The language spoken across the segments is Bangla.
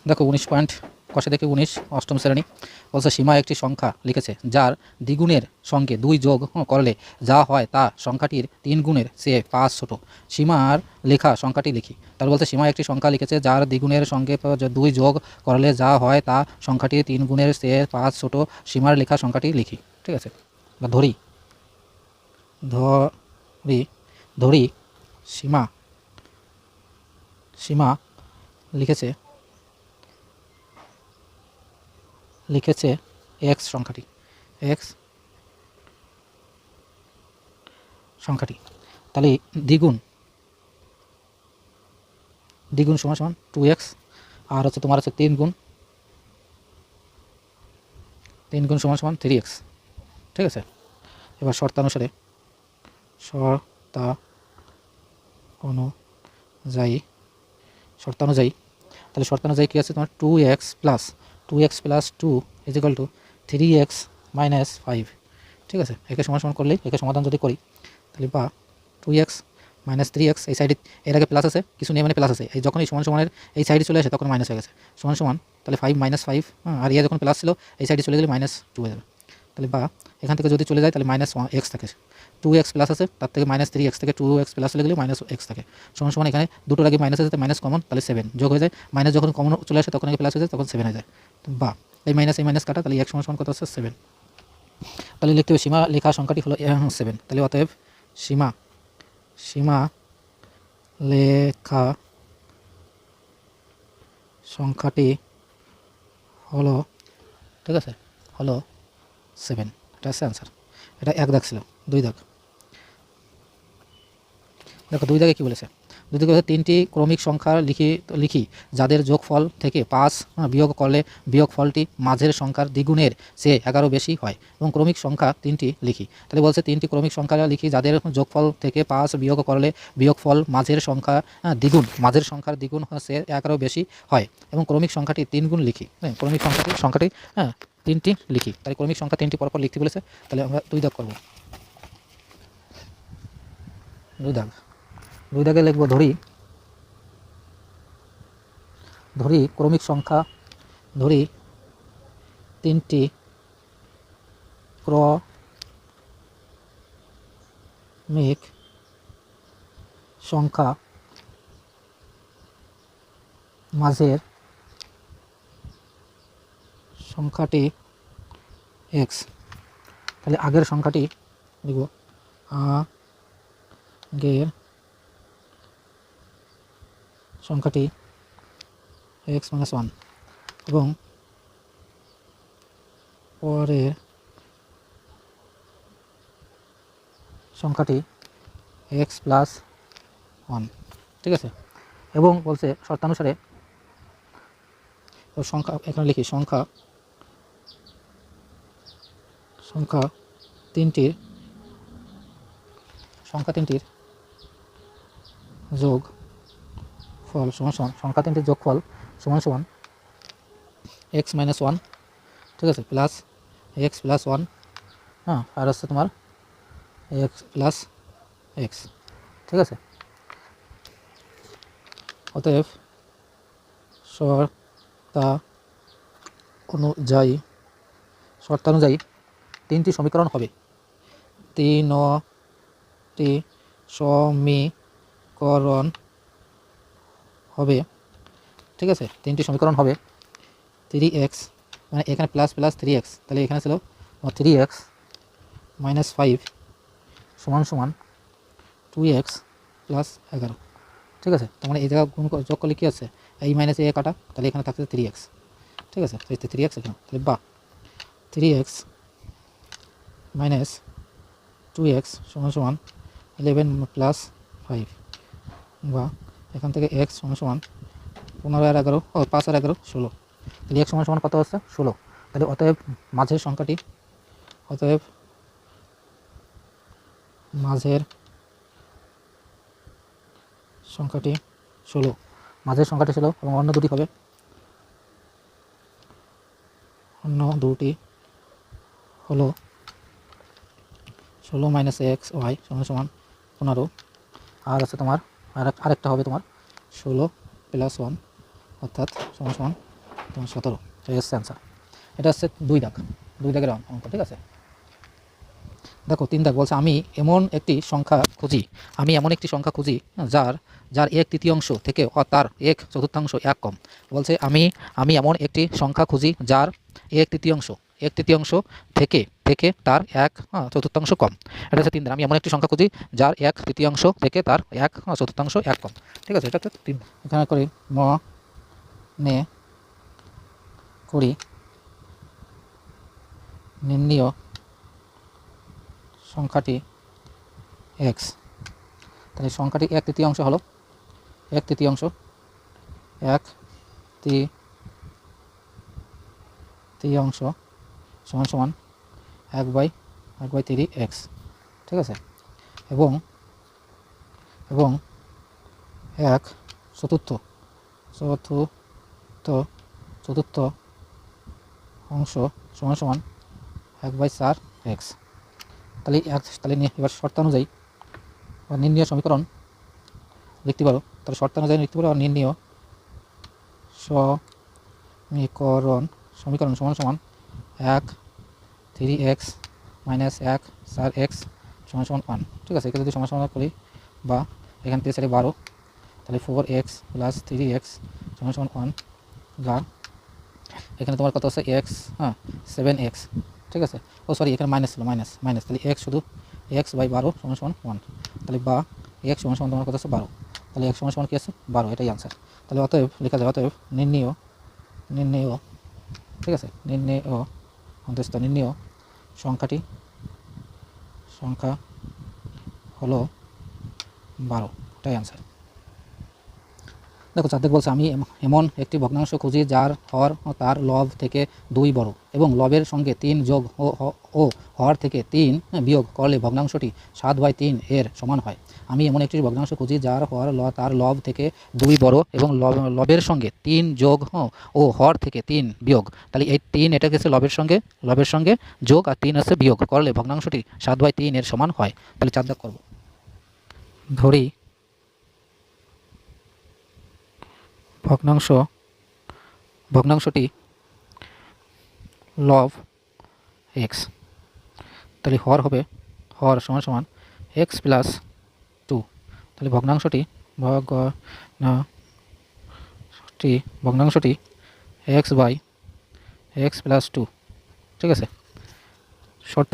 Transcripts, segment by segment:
দেখো 19 পয়েন্ট কষে দেখে 19 অষ্টম শ্রেণী বলছে সীমা একটি সংখ্যা লিখেছে যার দ্বিগুণের সঙ্গে 2 যোগ করলে যা হয় তা সংখ্যাটির 3 গুণের চেয়ে 5 ছোট। সীমার লেখা সংখ্যাটি লিখি। তাহলে বলছে সীমা একটি সংখ্যা লিখেছে যার দ্বিগুণের সঙ্গে 2 যোগ করলে যা হয় তা সংখ্যাটির 3 গুণের চেয়ে 5 ছোট। সীমার লেখা সংখ্যাটি লিখি। ঠিক আছে, বা ধরি ধরি ধরি সীমা সীমা লিখেছে এক্স সংখ্যাটি তাহলে দ্বিগুণ সমান সমান 2x আর হচ্ছে তোমার হচ্ছে 3 গুণ সমান সমান 3x। ঠিক আছে, এবার শর্তানুসারে শর্তানুযায়ী তাহলে শর্তানুযায়ী কী আছে তোমার 2x plus 2 is equal to 3x minus 5। ঠিক আছে, একে সমান করলেই একে সমাধান যদি করি তাহলে বা 2x মাইনাস 3x এই সাইডে এর আগে প্লাস আছে, কিছু নিয়ে মানে প্লাস আছে, এই যখন এই সমানের এই সাইডে চলে আসে তখন মাইনাস হয়ে গেছে সমান তাহলে 5 মাইনাস 5, আর ইয়ে যখন প্লাস ছিল এই সাইডে চলে গেলে মাইনাস 2 হয়ে যাবে। তাহলে বা এখান থেকে যদি চলে যায় তাহলে মাইনাস x থাকে, 2x প্লাস আছে তার থেকে মাইনাস 3x থেকে 2x প্লাস চলে গেলে মাইনাস x থাকে সমান এখানে দুটোর আগে মাইনাস আছে, মাইনাস কমন, তাহলে 7 যোগ হয়ে যায়, মাইনাস যখন কমন চলে আসে তখন আগে প্লাস হয়ে যায় তখন 7 হয়ে যায়। বা এই মাইনাস কাটা, তাহলে x সমান কত হচ্ছে 7। তাহলে লিখতে হবে সীমা লেখা সংখ্যাটি হলো 7। তাহলে অতএব সীমা লেখা সংখ্যাটি হলো, ঠিক আছে, হলো 7। এটা আছে অ্যান্সার। এটা 1 দাগ ছিল, 2 দাগ। দেখো 2 দাগে কী বলেছে, 2 দাগে বলেছে 3টি ক্রমিক সংখ্যা লিখি যাদের যোগফল থেকে 5 বিয়োগ করলে বিয়োগফলটি মাঝের সংখ্যার দ্বিগুণের চেয়ে 11 বেশি হয়, এবং ক্রমিক সংখ্যা 3টি লিখি। তাহলে বলছে 3টি ক্রমিক সংখ্যা লিখি যাদের যোগফল থেকে 5 বিয়োগ করলে বিয়োগফল মাঝের সংখ্যার দ্বিগুণ হচ্ছে 11 বেশি হয়, এবং ক্রমিক সংখ্যাটি 3 গুণ লিখি। হ্যাঁ, ক্রমিক সংখ্যাটি 3টি লিখি। তাহলে ক্রমিক সংখ্যা 3টি পরপর লিখতে বলেছে। তাহলে আমরা 2 দাগ করব। 2 দাগে লিখব ধরি ক্রমিক সংখ্যা, ধরি 3টি ক্রমিক সংখ্যা মাঝের সংখ্যাটি x। তাহলে আগের সংখ্যাটি লিখব আগের সংখ্যাটি x - 1 এবং পরের সংখ্যাটি x + 1। ঠিক আছে, এবং বলছে শর্তানুসারে সংখ্যা এখানে লিখি সংখ্যা 3টির যোগফল সমান x - 1, ঠিক আছে, প্লাস x + 1, হ্যাঁ, আর হচ্ছে তোমার x + x। ঠিক আছে, অতএব শর্তানুযায়ী 3টি সমীকরণ হবে। 3টি সমীকরণ হবে, ঠিক আছে, 3টি সমীকরণ হবে 3x, মানে এখানে প্লাস 3x, তাহলে এখানে ছিল 3x - 5 সমান 2x + 11। ঠিক আছে, তার মানে এই জায়গা যোগ করলে কী আছে, এই মাইনাস এ কাটা, তাহলে এখানে থাকছে 3x। ঠিক আছে, 3x এখানে, তাহলে বা 3x - 2x সমান 11 + 5, বা এখান থেকে x সমান 15 আর 11, 5 আর 11 16। তাহলে x সমান কত হচ্ছে 16। তাহলে অতএব মাঝের সংখ্যাটি 16, এবং অন্য দুটি হবে, হলো 16 - x y সমান 15, আর আছে তোমার আরেকটা হবে তোমার 16 + 1 অর্থাৎ সমান তোমার 17, এই হচ্ছে অ্যান্সার। এটা হচ্ছে 2 দাগ, 2 দাগের অঙ্ক, ঠিক আছে। দেখো 3 দাগ বলছে আমি এমন একটি সংখ্যা খুঁজি, আমি এমন একটি সংখ্যা খুঁজি যার যার 1/3 থেকে তার 1/4 এক কম। বলছে আমি এমন একটি সংখ্যা খুঁজি যার 1/3 থেকে থেকে তার 1/4 কম। এটা হচ্ছে 3 দাগ। আমি এমন একটি সংখ্যা খুঁজি যার 1/3 থেকে তার 1/4 এক কম, ঠিক আছে। এটা হচ্ছে 3। এখানে করি মনে করি নির্ণীয় সংখ্যাটি এক্স। তাহলে সংখ্যাটি 1/3 হলো 1/3, 1/3 সমান সমান 1/3x, ঠিক আছে। এবং এবং 1/4 সমান সমান 1/4x। তাহলে এবার শর্ত অনুযায়ী বা নির্ণীয় সমীকরণ লিখতে পারো। তাহলে শর্ত অনুযায়ী লিখতে পারো, আর নির্ণীয় সমীকরণ সমান সমান 1/3x মাইনাস 1/4x সমান সমান 1, ঠিক আছে। এখানে যদি সমান করি বা এখান থেকে সাইডে 12, তাহলে 4x প্লাস 3x সমান সমান 1, বা এখানে তোমার কত আছে x, 7x, ঠিক আছে। ও সরি, এখানে মাইনাস ছিল, মাইনাস, তাহলে x শুধু x/12 সমান সমান 1, তাহলে বা x সমান সমান তোমার কত আছে 12, তাহলে x সমান সমান কি আছে 12, এটাই আনসার। তাহলে অতএব লেখা যায়, অতএব নির্ণীয়, ঠিক আছে, নির্ণীয় সংখ্যা হলো 12, এটাই আনসার। দেখো 4 দাগ বলছে আমি এমন একটি ভগ্নাংশ খুঁজি যার হর ও তার লব থেকে 2 বড় এবং লবের সঙ্গে 3 যোগ ও হর থেকে 3 বিয়োগ করলে ভগ্নাংশটি 7/3 এর সমান হয়। আমি এমন একটি ভগ্নাংশ খুঁজি যার হর তার লব থেকে 2 বড় এবং লবের সঙ্গে 3 যোগ ও হর থেকে 3 বিয়োগ। তাহলে এই 3 এটা গেছে লবের সঙ্গে যোগ, আর 3 আছে বিয়োগ, করলে ভগ্নাংশটি 7/3 এর সমান হয়। তাহলে 4 দাগ করব। ধরি ভগ্নাংশটি লব x, তাহলে হর সমান সমান x প্লাস 2, তাহলে ভগ্নাংশটি x/x প্লাস 2, ঠিক আছে। শর্ত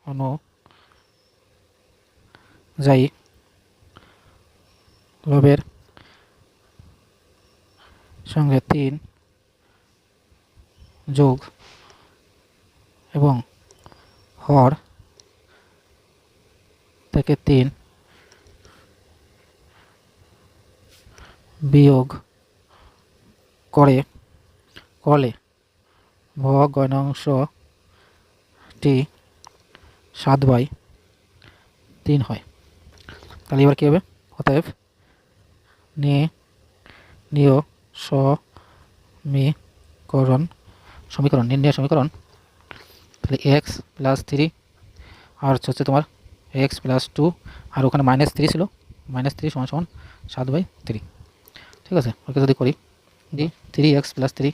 অনুযায়ী লবের সঙ্গে 3 যোগ এবং হর থেকে 3 বিয়োগ করলে ভগ্নাংশটি 7/3 হয়। তাহলে এবার কী হবে, অতএব নির্ণীয় সমীকরণ, তাহলে এক্স প্লাস 3 আর হচ্ছে তোমার এক্স প্লাস 2, আর ওখানে -3 ছিল, -3 সমান সমান 7/3, ঠিক আছে। ওকে যদি করি 3x plus 3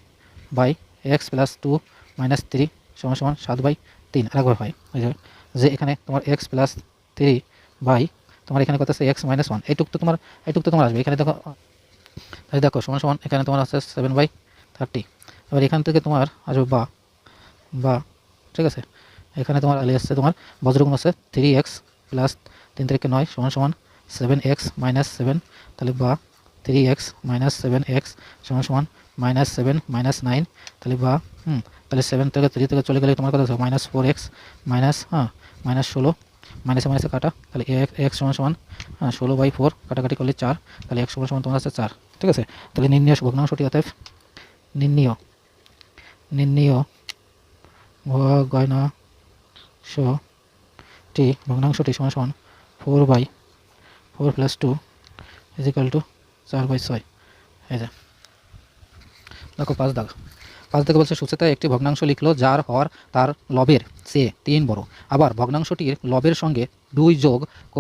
by x plus 2 -3 সমান সমান 7/3, আরেকবার হয় যে এখানে তোমার এক্স প্লাস 3 বাই তোমার এখানে কত আছে x-1, এইটুক তো তোমার আসবে। এখানে দেখো সমান সমান এখানে তোমার আছে 7/30। এবার এখান থেকে তোমার আসবে বা, ঠিক আছে। এখানে তোমার আসছে তোমার বজ্রগুণ আছে 3x প্লাস 3 থেকে 9 সমান সমান 7x মাইনাস 7, তাহলে বা 3x মাইনাস 7x সমান সমান -7 -9, তাহলে বা তাহলে 7 থেকে 3 থেকে চলে গেলে তোমার কত আছে -4x -16, মাইনাসে কাটা, তাহলে x সমান সমান 16/4, কাটাকাটি করলে 4, তাহলে x সমান সমান তোমার আছে 4, ঠিক আছে। তাহলে নির্ণীয় ভগ্নাংশটি, অতএব নির্ণীয় ভগ্নাংশটি সমান সমান 4/4 প্লাস 2 = 4/6। এই যে দেখো 5 দাগ বলছে সুচেতা একটি ভগ্নাংশ লিখলো যার হর তার লবের চেয়ে 3 বড়, আবার ভগ্নাংশটির লবের সঙ্গে 2 যোগ ও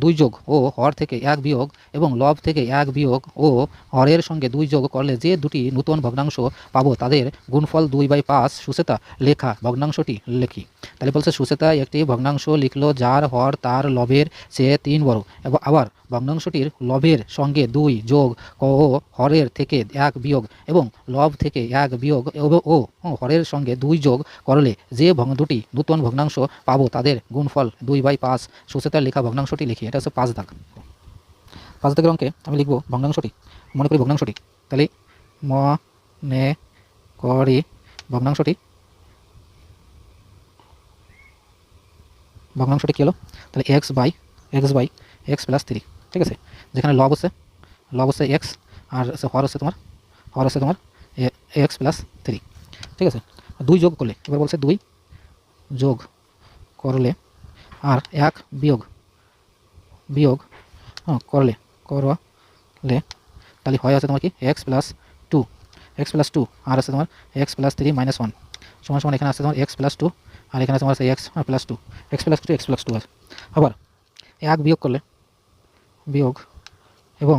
2 যোগ ও হর থেকে 1 বিয়োগ এবং লব থেকে 1 বিয়োগ ও হরের সঙ্গে 2 যোগ করলে যে দুটি নূতন ভগ্নাংশ পাবো তাদের গুণফল 2/5 সুচেতা লেখা ভগ্নাংশটি লিখি। তাহলে বলছে সুচেতা একটি ভগ্নাংশ লিখলো যার হর তার লবের চেয়ে 3 বড় এবং আবার ভগ্নাংশটির লবের সঙ্গে 2 যোগ ও হরের থেকে 1 বিয়োগ এবং লব থেকে 1 বিয়োগ ও হরের সঙ্গে 2 যোগ করলে যে দুটি নূতন ভগ্নাংশ পাবো তাদের গুণফল 2/5 সুচেতার লেখা ভগ্নাংশটি লিখি। এটা হচ্ছে 5 দাগ। 5 দাগের অঙ্কে আমি লিখব ভগ্নাংশটি, মনে করি ভগ্নাংশটি, তাহলে মনে করি ভগ্নাংশটি কী হলো, তাহলে এক্স বাই এক্স প্লাস 3, ঠিক আছে। যেখানে লব হচ্ছে এক্স আর হর হচ্ছে তোমার এক্স প্লাস 3, ঠিক আছে। 2 যোগ করলে, এবার বলছে 2 যোগ করলে আর 1 বিয়োগ করলে তাহলে হয় হচ্ছে তোমার কি এক্স প্লাস 2 আর আছে তোমার এক্স প্লাস 3 - 1 সমান এখানে আছে তোমার এক্স প্লাস 2 আর এখানে তোমার আছে এক্স প্লাস 2 আছে। আবার 1 বিয়োগ করলে এবং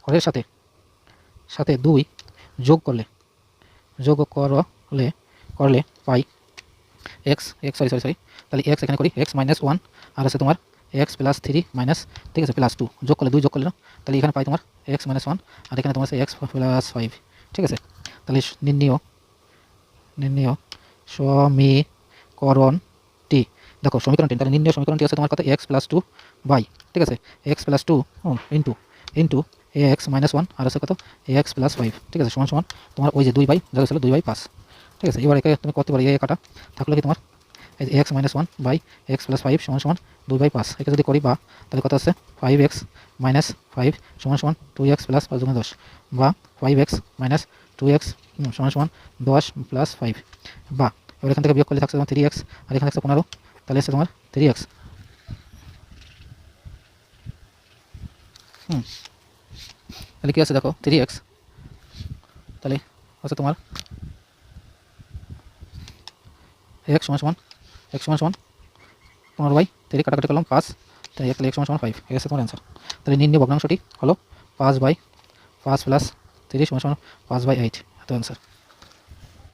হরের সাথে 2 যোগ করলে পাই এক্স সরি তাহলে এক্স এখানে করি এক্স মাইনাস 1 আর আছে তোমার এক্স প্লাস 3 মাইনাস, ঠিক আছে, প্লাস 2 যোগ করলে 2 যোগ করলে না, তাহলে এখানে পাই তোমার এক্স মাইনাস 1 আর এখানে তোমার আছে এক্স প্লাস 5, ঠিক আছে। তাহলে নির্ণয় সমীকরণটি, দেখো সমীকরণটি, তাহলে নির্ণয় সমীকরণটি আছে তোমার কত এক্স প্লাস 2 বাই, ঠিক আছে, x plus 2 into x minus 1 আর আছে কত এক্স প্লাস 5, ঠিক আছে, সমান তোমার ওই যে 2 ছিল 2/5, ঠিক আছে। এবার একে তুমি করতে পারো এ কাটা থাকলো কি তোমার এই যে x minus 1 by x plus 5 সমান 2/5, একে যদি করি বা তাহলে কত আছে 5x মাইনাস 5 সমান 2x প্লাস 5 × 10 বা 5x মাইনাস 2x সমান 10 প্লাস 5 বা এবার এখান থেকে বিয়োগ করলে থাকছে তোমার 3x আর এখানে থাকছে 15, তাহলে আছে তোমার 3x, তাহলে কি আছে দেখো 3x, তাহলে আছে তোমার x সমান 15/3 কাটাকাটি করলাম 5, তাই তাহলে x সমান 5, এই আছে তোমার অ্যান্সার। তাহলে নির্ণয় ভগ্নাংশটি হলো 5/5 প্লাস 30 সমান 5/8, এত অ্যান্সার।